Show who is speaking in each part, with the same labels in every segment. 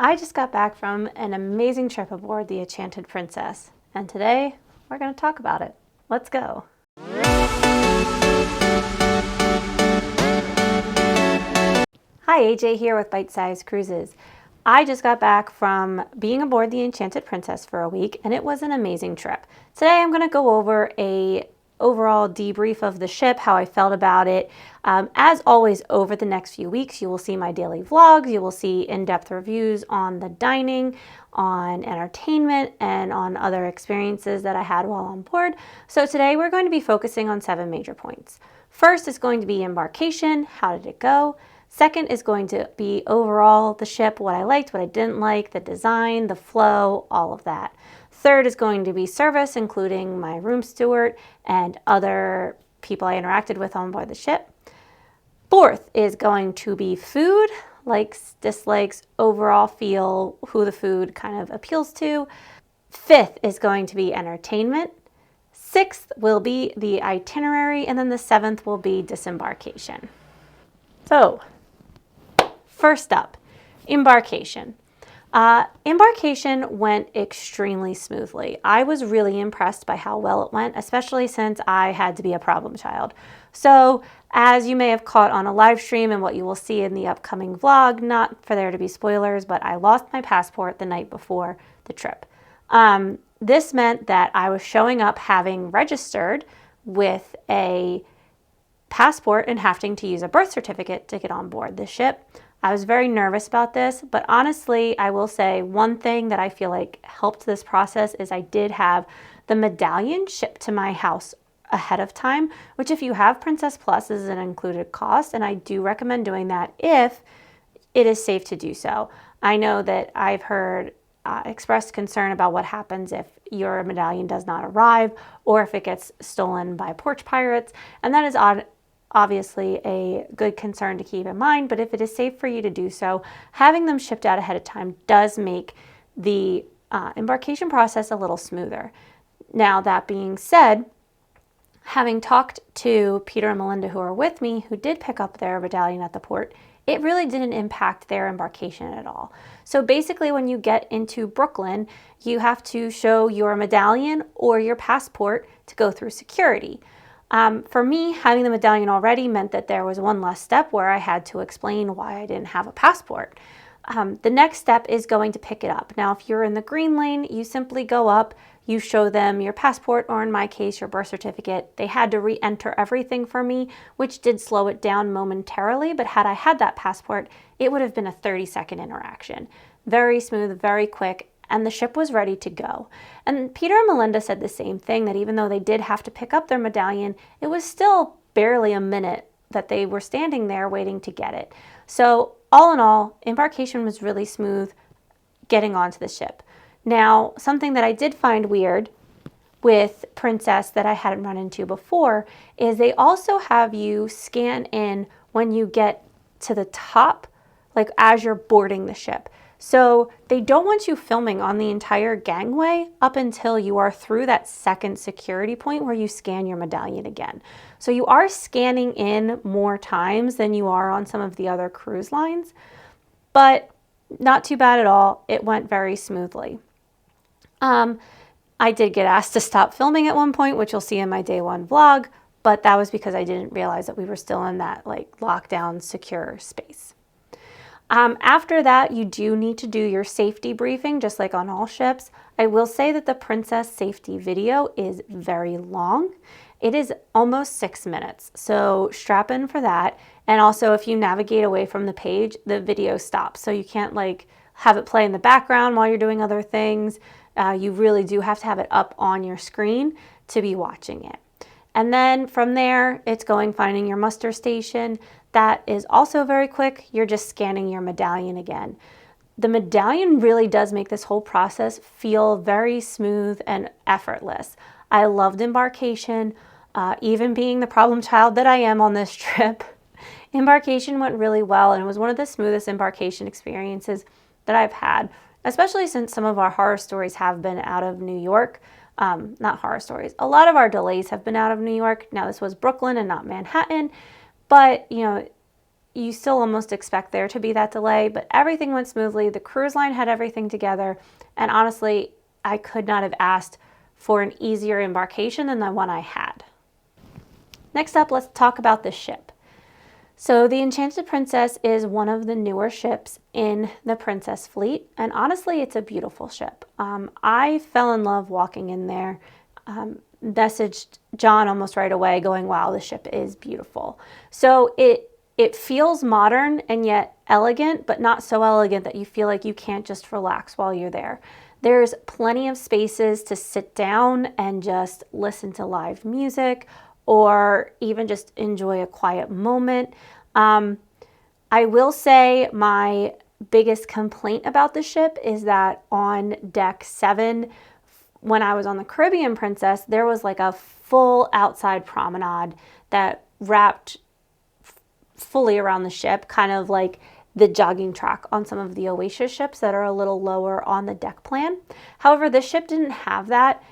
Speaker 1: I just got back from an amazing trip aboard the Enchanted Princess, and today we're going to talk about it. Let's go. Hi, AJ here with Byte Size Cruises. I just got back from being aboard the Enchanted Princess for a week, and it was an amazing trip. Today I'm going to go over a overall debrief of the ship, how I felt about it. As always, over the next few weeks, you will see my daily vlogs. You will see in-depth reviews on the dining, on entertainment, and on other experiences that I had while on board. So today we're going to be focusing on 7 major points. First is going to be embarkation. How did it go? Second is going to be overall the ship, what I liked, what I didn't like, the design, the flow, all of that. Third is going to be service, including my room steward and other people I interacted with on board the ship. Fourth is going to be food, likes, dislikes, overall feel, who the food kind of appeals to. Fifth is going to be entertainment. Sixth will be the itinerary, and then the 7th will be disembarkation. So, first up, embarkation. Embarkation went extremely smoothly. I was really impressed by how well it went, especially since I had to be a problem child. So, as you may have caught on a live stream and what you will see in the upcoming vlog, not for there to be spoilers, but I lost my passport the night before the trip. This meant that I was showing up having registered with a passport and having to use a birth certificate to get on board the ship. I was very nervous about this, but honestly, I will say one thing that I feel like helped this process is I did have the medallion shipped to my house ahead of time, which if you have Princess Plus is an included cost, and I do recommend doing that if it is safe to do so. I know that I've heard expressed concern about what happens if your medallion does not arrive or if it gets stolen by porch pirates, and that is obviously a good concern to keep in mind, but if it is safe for you to do so, having them shipped out ahead of time does make the embarkation process a little smoother. Now, that being said, having talked to Peter and Melinda, who are with me, who did pick up their medallion at the port, it really didn't impact their embarkation at all. So basically, when you get into Brooklyn, you have to show your medallion or your passport to go through security. For me, having the medallion already meant that there was one less step where I had to explain why I didn't have a passport. The next step is going to pick it up. Now, if you're in the green lane, you simply go up, you show them your passport, or in my case, your birth certificate. They had to re-enter everything for me, which did slow it down momentarily, but had I had that passport, it would have been a 30-second interaction. Very smooth, very quick, and the ship was ready to go. And Peter and Melinda said the same thing, that even though they did have to pick up their medallion, it was still barely a minute that they were standing there waiting to get it. So all in all, embarkation was really smooth getting onto the ship. Now, something that I did find weird with Princess that I hadn't run into before is they also have you scan in when you get to the top, like as you're boarding the ship. So they don't want you filming on the entire gangway up until you are through that second security point where you scan your medallion again. So you are scanning in more times than you are on some of the other cruise lines, but not too bad at all. It went very smoothly. I did get asked to stop filming at one point, which you'll see in my day 1 vlog, but that was because I didn't realize that we were still in that like lockdown secure space. After that, you do need to do your safety briefing, just like on all ships. I will say that the Princess safety video is very long. It is almost 6 minutes, so strap in for that. And also, if you navigate away from the page, the video stops, so you can't like have it play in the background while you're doing other things. You really do have to have it up on your screen to be watching it. And then from there, it's finding your muster station. That is also very quick. You're just scanning your medallion again. The medallion really does make this whole process feel very smooth and effortless. I loved embarkation, even being the problem child that I am on this trip. Embarkation went really well, and it was one of the smoothest embarkation experiences that I've had, especially since some of our horror stories have been out of New York. Not horror stories. A lot of our delays have been out of New York. Now, this was Brooklyn and not Manhattan, but, you know, you still almost expect there to be that delay, but everything went smoothly. The cruise line had everything together, and honestly, I could not have asked for an easier embarkation than the one I had. Next up, let's talk about the ship. So the Enchanted Princess is one of the newer ships in the Princess fleet, and honestly, it's a beautiful ship. I fell in love walking in there. Messaged John almost right away going, wow, the ship is beautiful. So it feels modern and yet elegant, but not so elegant that you feel like you can't just relax while you're there. There's plenty of spaces to sit down and just listen to live music or even just enjoy a quiet moment. I will say my biggest complaint about the ship is that on deck 7, when I was on the Caribbean Princess, there was like a full outside promenade that wrapped fully around the ship, kind of like the jogging track on some of the Oasis ships that are a little lower on the deck plan. However, this ship didn't have that.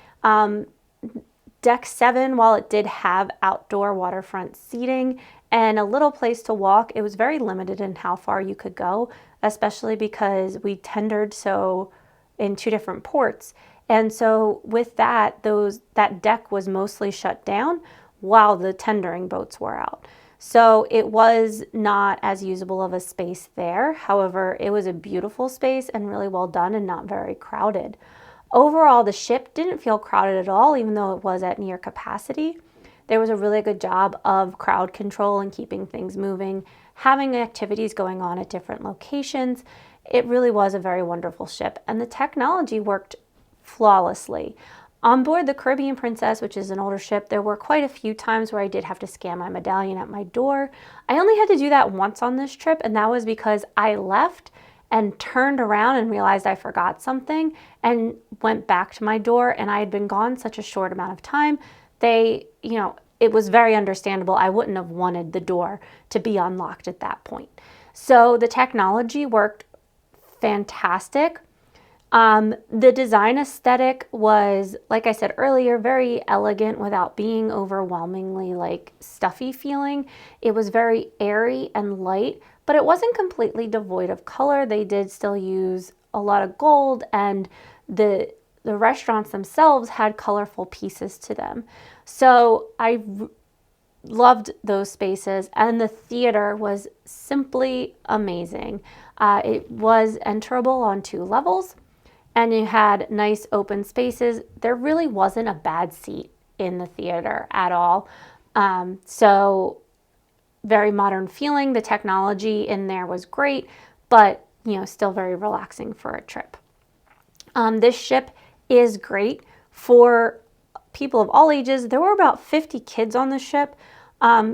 Speaker 1: Deck 7, while it did have outdoor waterfront seating and a little place to walk, it was very limited in how far you could go, especially because we tendered so in 2 different ports. And so with that, that deck was mostly shut down while the tendering boats were out. So it was not as usable of a space there. However, it was a beautiful space and really well done and not very crowded. Overall, the ship didn't feel crowded at all, even though it was at near capacity. There was a really good job of crowd control and keeping things moving, having activities going on at different locations. It really was a very wonderful ship, and the technology worked flawlessly. On board the Caribbean Princess, which is an older ship, there were quite a few times where I did have to scan my medallion at my door. I only had to do that once on this trip, and that was because I left and turned around and realized I forgot something and went back to my door, and I had been gone such a short amount of time. It was very understandable. I wouldn't have wanted the door to be unlocked at that point. So the technology worked fantastic. The design aesthetic was, like I said earlier, very elegant without being overwhelmingly like stuffy feeling. It was very airy and light, but it wasn't completely devoid of color. They did still use a lot of gold, and the restaurants themselves had colorful pieces to them. So I loved those spaces, and the theater was simply amazing. It was enterable on 2 levels, and you had nice open spaces. There really wasn't a bad seat in the theater at all. So very modern feeling. The technology in there was great, but still very relaxing for a trip. This ship is great for people of all ages. There were about 50 kids on the ship.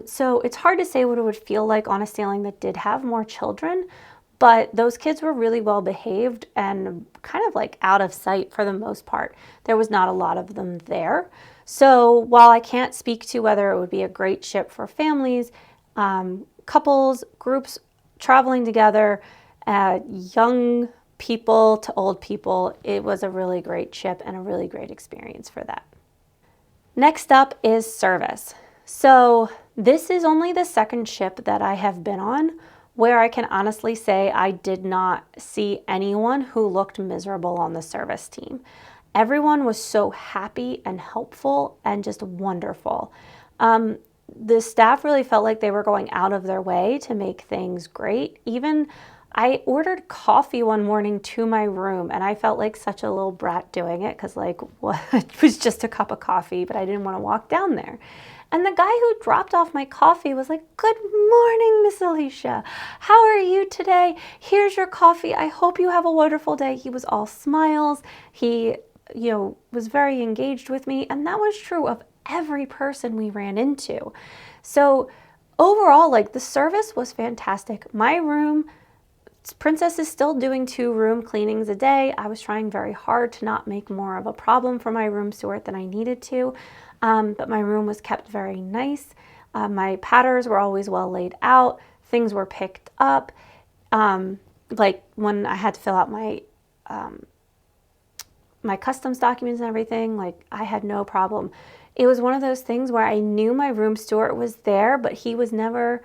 Speaker 1: So it's hard to say what it would feel like on a sailing that did have more children, but those kids were really well behaved and kind of like out of sight for the most part. There was not a lot of them there. So while I can't speak to whether it would be a great ship for families, couples, groups traveling together, young people to old people, it was a really great ship and a really great experience for that. Next up is service. So this is only the 2nd ship that I have been on where I can honestly say I did not see anyone who looked miserable on the service team. Everyone was so happy and helpful and just wonderful. The staff really felt like they were going out of their way to make things great. Even I ordered coffee one morning to my room, and I felt like such a little brat doing it because it was just a cup of coffee, but I didn't want to walk down there. And the guy who dropped off my coffee was like, "Good morning, Miss Alicia. How are you today? Here's your coffee. I hope you have a wonderful day." He was all smiles. He, was very engaged with me. And that was true of every person we ran into. So overall, the service was fantastic. My room, Princess is still doing 2 room cleanings a day. I was trying very hard to not make more of a problem for my room steward than I needed to. But my room was kept very nice. My patters were always well laid out. Things were picked up. Like when I had to fill out my customs documents and everything, I had no problem. It was one of those things where I knew my room steward was there, but he was never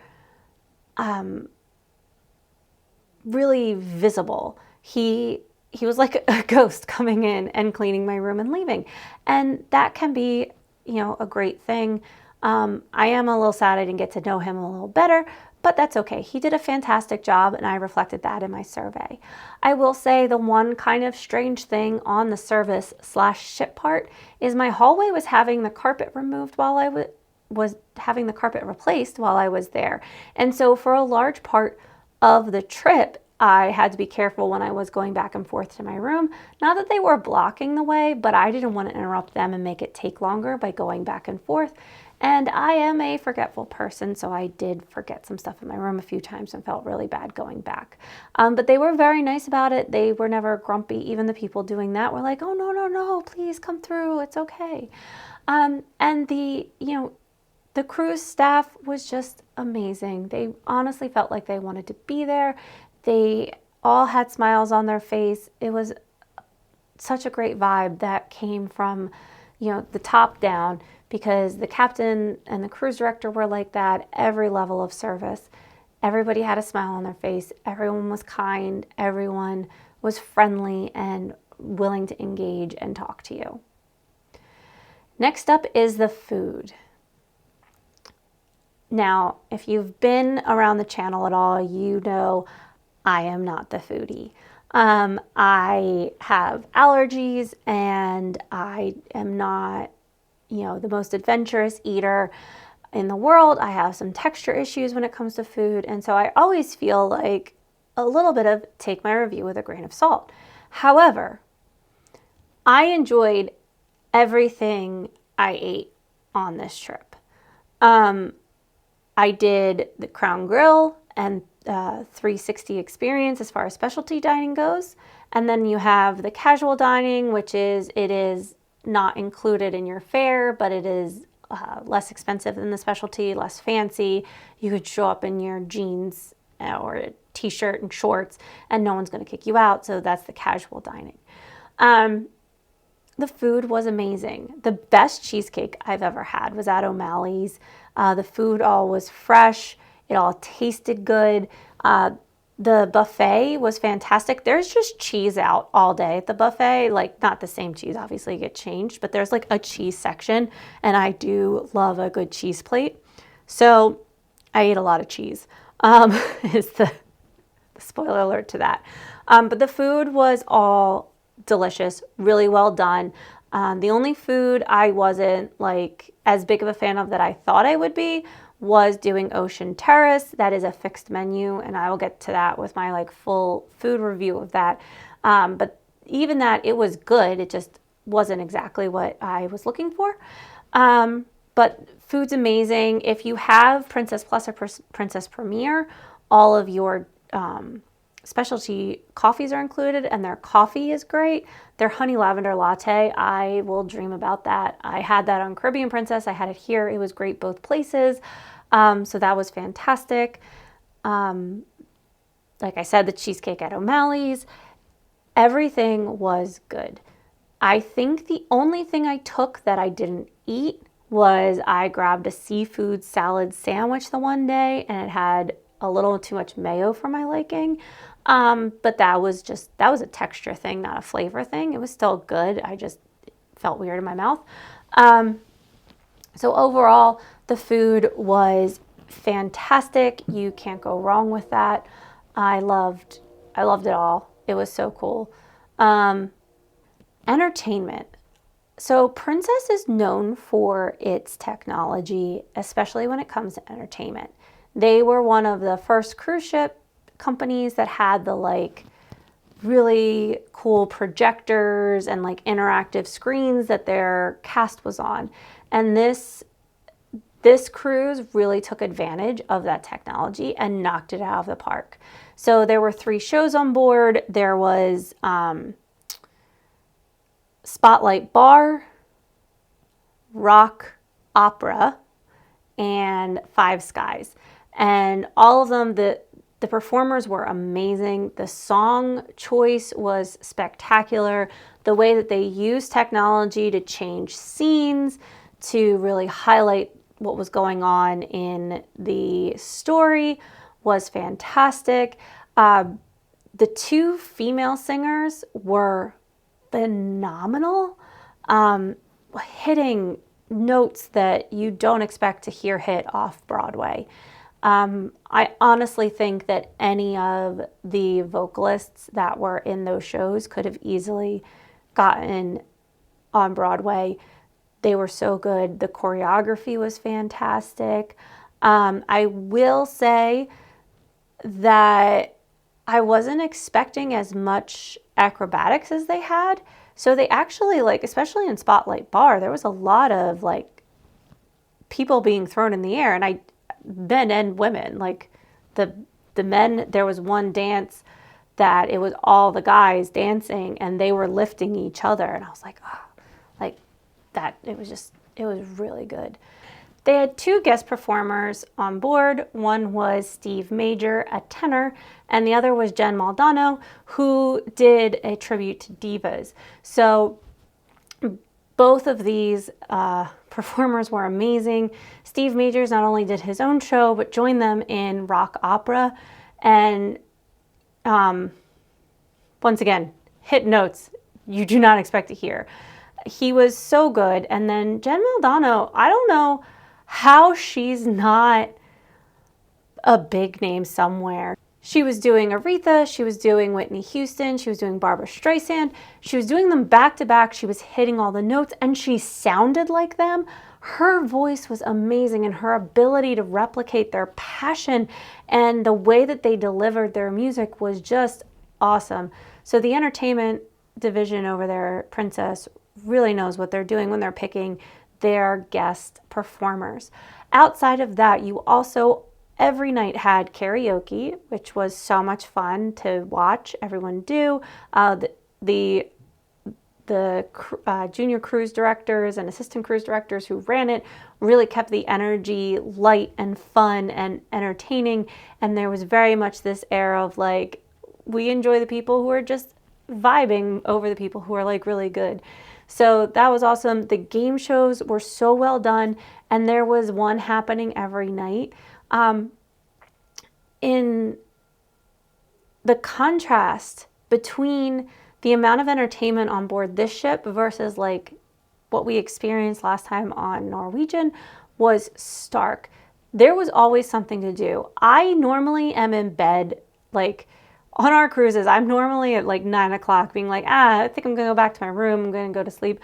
Speaker 1: really visible. He was like a ghost coming in and cleaning my room and leaving. And that can be, a great thing. I am a little sad I didn't get to know him a little better, but that's okay. He did a fantastic job, and I reflected that in my survey. I will say the one kind of strange thing on the service/ship part is my hallway was having the carpet removed while I was having the carpet replaced while I was there. And so for a large part of the trip, I had to be careful when I was going back and forth to my room. Not that they were blocking the way, but I didn't want to interrupt them and make it take longer by going back and forth. And I am a forgetful person, so I did forget some stuff in my room a few times and felt really bad going back. But they were very nice about it. They were never grumpy. Even the people doing that were like, oh, no, please come through. It's okay. And the cruise staff was just amazing. They honestly felt like they wanted to be there. They all had smiles on their face. It was such a great vibe that came from, the top down, because the captain and the cruise director were like that. Every level of service, everybody had a smile on their face. Everyone was kind. Everyone was friendly and willing to engage and talk to you. Next up is the food. Now, if you've been around the channel at all, you know I am not the foodie. I have allergies, and I am not, the most adventurous eater in the world. I have some texture issues when it comes to food, and so I always feel like a little bit of take my review with a grain of salt. However, I enjoyed everything I ate on this trip. I did the Crown Grill and 360 experience as far as specialty dining goes. And then you have the casual dining, it is not included in your fare, but it is less expensive than the specialty, less fancy. You could show up in your jeans or a t-shirt and shorts and no one's going to kick you out. So that's the casual dining. The food was amazing. The best cheesecake I've ever had was at O'Malley's. The food all was fresh. It all tasted good. The buffet was fantastic. There's just cheese out all day at the buffet. Like, not the same cheese, obviously, you get changed, but there's like a cheese section, and I do love a good cheese plate. So I ate a lot of cheese, is the spoiler alert to that. But the food was all delicious, really well done. The only food I wasn't like as big of a fan of that I thought I would be was doing Ocean Terrace. That is a fixed menu, and I will get to that with my like full food review of that. But even that, it was good. It just wasn't exactly what I was looking for. But food's amazing. If you have Princess Plus or Princess Premier, all of your specialty coffees are included, and their coffee is great. Their honey lavender latte, I will dream about that. I had that on Caribbean Princess. I had it here. It was great both places. So that was fantastic. Like I said, the cheesecake at O'Malley's, everything was good. I think the only thing I took that I didn't eat was I grabbed a seafood salad sandwich the one day, and it had a little too much mayo for my liking. But that was a texture thing, not a flavor thing. It was still good. I just felt weird in my mouth. So overall, the food was fantastic. You can't go wrong with that. I loved it all. It was so cool. Entertainment. So Princess is known for its technology, especially when it comes to entertainment. They were one of the first cruise ship companies that had the like really cool projectors and like interactive screens that their cast was on. And this cruise really took advantage of that technology and knocked it out of the park. So there were 3 shows on board. There was Spotlight Bar, Rock Opera, and Five Skies. And all of them, the performers were amazing. The song choice was spectacular. The way that they used technology to change scenes, to really highlight what was going on in the story was fantastic. The two female singers were phenomenal, hitting notes that you don't expect to hear hit off Broadway. I honestly think that any of the vocalists that were in those shows could have easily gotten on Broadway. They were so good. The choreography was fantastic. I will say that I wasn't expecting as much acrobatics as they had. So they actually, like, especially in Spotlight Bar, there was a lot of like people being thrown in the air, and men and women, like the men, there was one dance that it was all the guys dancing and they were lifting each other, and I was like, oh, like that. It was really good. They had two guest performers on board. One was Steve Major, a tenor, and the other was Jen Maldonado, who did a tribute to divas. So both of these performers were amazing. Steve Majors not only did his own show, but joined them in rock opera. And once again, hit notes you do not expect to hear. He was so good. And then Jen Maldonado, I don't know how she's not a big name somewhere. She was doing Aretha, she was doing Whitney Houston, she was doing Barbara Streisand. She was doing them back to back. She was hitting all the notes and she sounded like them. Her voice was amazing, and her ability to replicate their passion and the way that they delivered their music was just awesome. So the entertainment division over there, Princess, really knows what they're doing when they're picking their guest performers. Outside of that, you also every night had karaoke, which was so much fun to watch everyone do. The junior cruise directors and assistant cruise directors who ran it really kept the energy light and fun and entertaining. And there was very much this air of like, we enjoy the people who are just vibing over the people who are like really good. So that was awesome. The game shows were so well done, and there was one happening every night. In the contrast between the amount of entertainment on board this ship versus like what we experienced last time on Norwegian was stark. There was always something to do. I normally am in bed, like on our cruises, I'm normally at like 9 o'clock being like, I think I'm gonna go back to my room, I'm gonna go to sleep.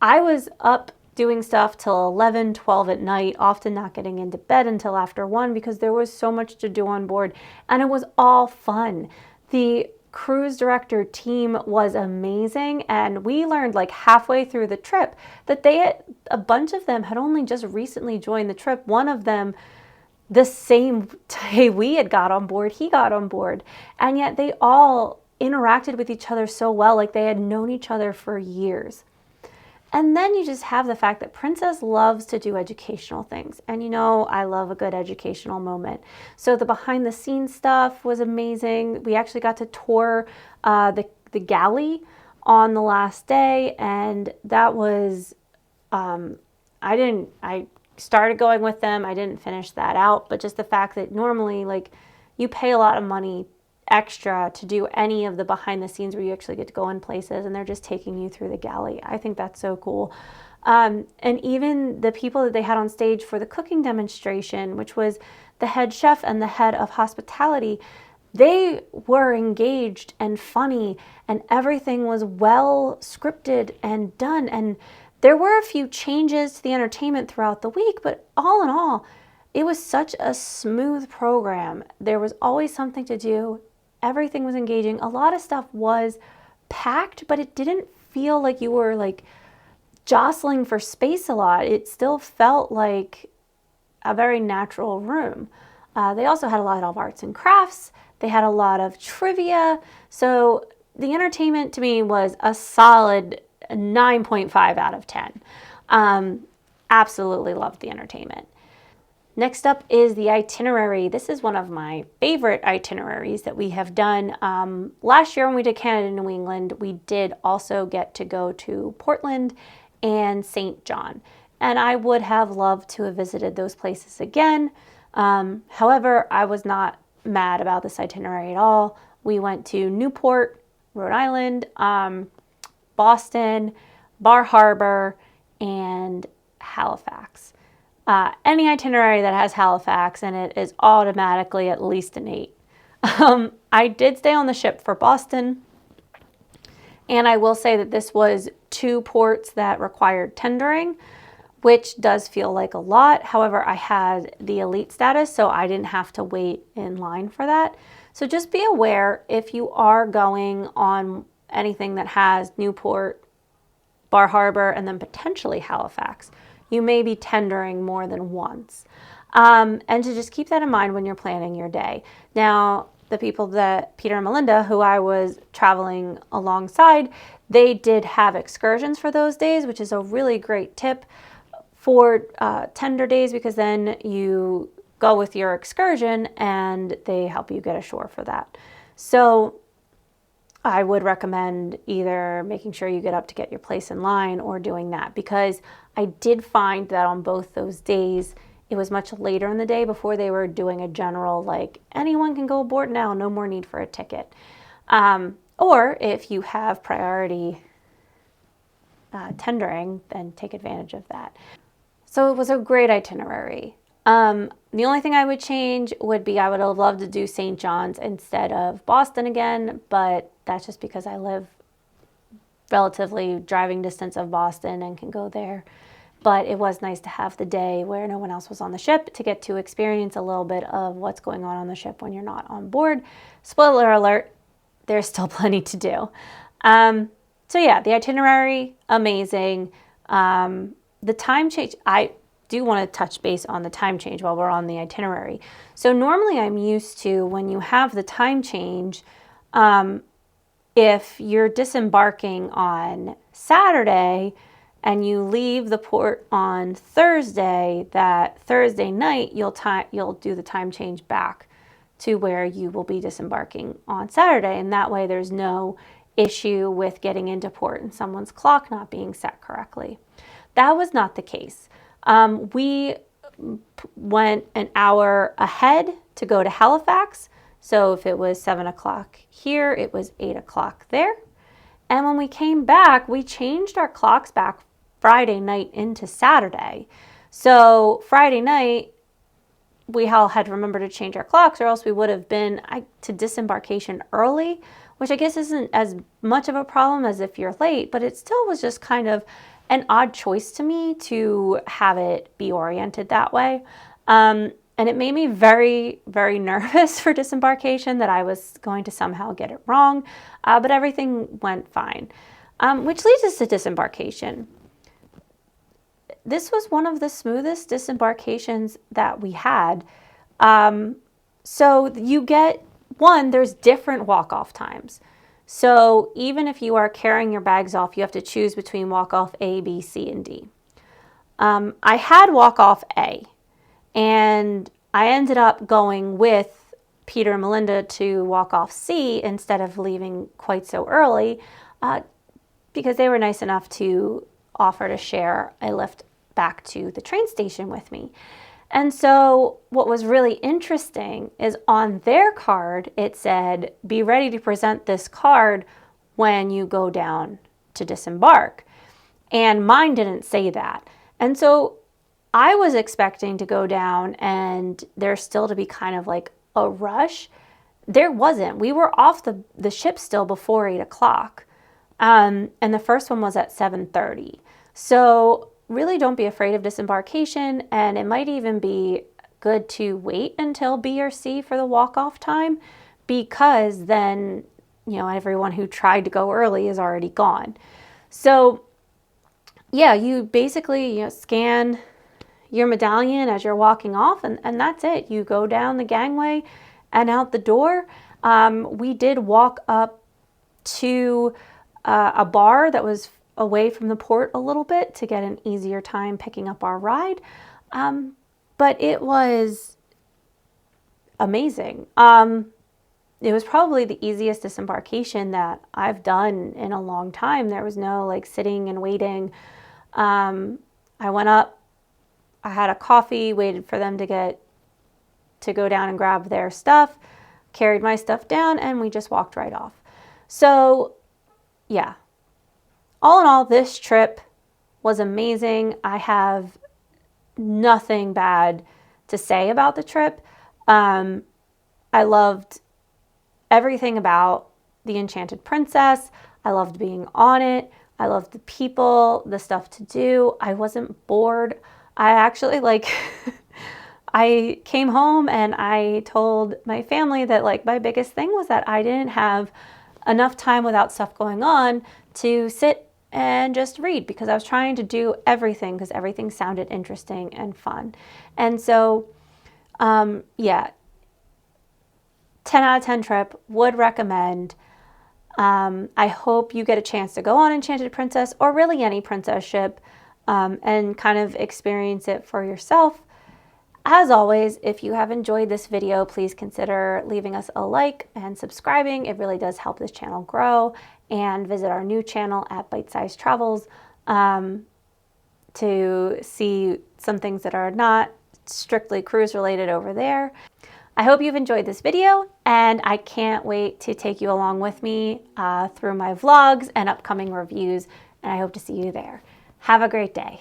Speaker 1: I was up doing stuff till 11, 12 at night, often not getting into bed until after 1 because there was so much to do on board, and it was all fun. The cruise director team was amazing, and we learned like halfway through the trip that a bunch of them had only just recently joined the trip. One of them, the same day we had got on board, he got on board, and yet they all interacted with each other so well, like they had known each other for years. And then you just have the fact that Princess loves to do educational things. And you know, I love a good educational moment. So the behind the scenes stuff was amazing. We actually got to tour the galley on the last day. And that was, I started going with them. I didn't finish that out. But just the fact that normally, like, you pay a lot of money extra to do any of the behind the scenes where you actually get to go in places and they're just taking you through the galley. I think that's so cool. And even the people that they had on stage for the cooking demonstration, which was the head chef and the head of hospitality, they were engaged and funny, and everything was well scripted and done. And there were a few changes to the entertainment throughout the week, but all in all, it was such a smooth program. There was always something to do. Everything was engaging. A lot of stuff was packed, but it didn't feel like you were like jostling for space a lot. It still felt like a very natural room. They also had a lot of arts and crafts. They had a lot of trivia. So the entertainment to me was a solid 9.5 out of 10. Absolutely loved the entertainment. Next up is the itinerary. This is one of my favorite itineraries that we have done. Last year when we did Canada and New England, we did also get to go to Portland and St. John. And I would have loved to have visited those places again. However, I was not mad about this itinerary at all. We went to Newport, Rhode Island, Boston, Bar Harbor, and Halifax. Any itinerary that has Halifax in it is automatically at least an 8. I did stay on the ship for Boston, and I will say that this was 2 ports that required tendering, which does feel like a lot. However, I had the elite status, so I didn't have to wait in line for that. So just be aware if you are going on anything that has Newport, Bar Harbor, and then potentially Halifax, you may be tendering more than once. And to just keep that in mind when you're planning your day. Now, the people that Peter and Melinda, who I was traveling alongside, they did have excursions for those days, which is a really great tip for tender days, because then you go with your excursion and they help you get ashore for that. So I would recommend either making sure you get up to get your place in line or doing that, because I did find that on both those days, it was much later in the day before they were doing a general, like, anyone can go aboard now, no more need for a ticket. Or if you have priority tendering, then take advantage of that. So it was a great itinerary. The only thing I would change would be I would have loved to do St. John's instead of Boston again, but that's just because I live relatively driving distance of Boston and can go there. But it was nice to have the day where no one else was on the ship to get to experience a little bit of what's going on the ship when you're not on board. Spoiler alert, there's still plenty to do. So yeah, the itinerary, amazing. The time change, I do want to touch base on the time change while we're on the itinerary. So normally I'm used to, when you have the time change, if you're disembarking on Saturday and you leave the port on Thursday, that Thursday night you'll do the time change back to where you will be disembarking on Saturday, and that way there's no issue with getting into port and someone's clock not being set correctly. That was not the case. We went an hour ahead to go to Halifax. So if it was 7 o'clock here, it was 8 o'clock there. And when we came back, we changed our clocks back Friday night into Saturday. So Friday night, we all had to remember to change our clocks, or else we would have been to disembarkation early, which I guess isn't as much of a problem as if you're late, but it still was just kind of an odd choice to me to have it be oriented that way. And it made me very, very nervous for disembarkation that I was going to somehow get it wrong, but everything went fine. Which leads us to disembarkation. This was one of the smoothest disembarkations that we had. So you get, there's different walk-off times. So even if you are carrying your bags off, you have to choose between walk-off A, B, C, and D. I had walk-off A, and I ended up going with Peter and Melinda to walk-off C instead of leaving quite so early, because they were nice enough to offer to share a lift back to the train station with me. And so what was really interesting is on their card, it said, be ready to present this card when you go down to disembark. And mine didn't say that. And so I was expecting to go down and there's still to be kind of like a rush. There wasn't. We were off the ship still before 8 o'clock. And the first one was at 7:30. So really don't be afraid of disembarkation, and it might even be good to wait until B or C for the walk-off time, because then, everyone who tried to go early is already gone. So yeah, you basically scan your medallion as you're walking off, and that's it. You go down the gangway and out the door. We did walk up to a bar that was away from the port a little bit to get an easier time picking up our ride. But it was amazing. It was probably the easiest disembarkation that I've done in a long time. There was no sitting and waiting. I went up, I had a coffee, waited for them to go down and grab their stuff, carried my stuff down, and we just walked right off. So yeah, all in all, this trip was amazing. I have nothing bad to say about the trip. I loved everything about the Enchanted Princess. I loved being on it. I loved the people, the stuff to do. I wasn't bored. I actually I came home and I told my family that my biggest thing was that I didn't have enough time without stuff going on to sit and just read, because I was trying to do everything because everything sounded interesting and fun. And so, yeah, 10 out of 10 trip, would recommend. I hope you get a chance to go on Enchanted Princess, or really any princess ship, and kind of experience it for yourself. As always, if you have enjoyed this video, please consider leaving us a like and subscribing. It really does help this channel grow. And visit our new channel at Byte Size Travels to see some things that are not strictly cruise related over there. I hope you've enjoyed this video, and I can't wait to take you along with me through my vlogs and upcoming reviews, and I hope to see you there. Have a great day.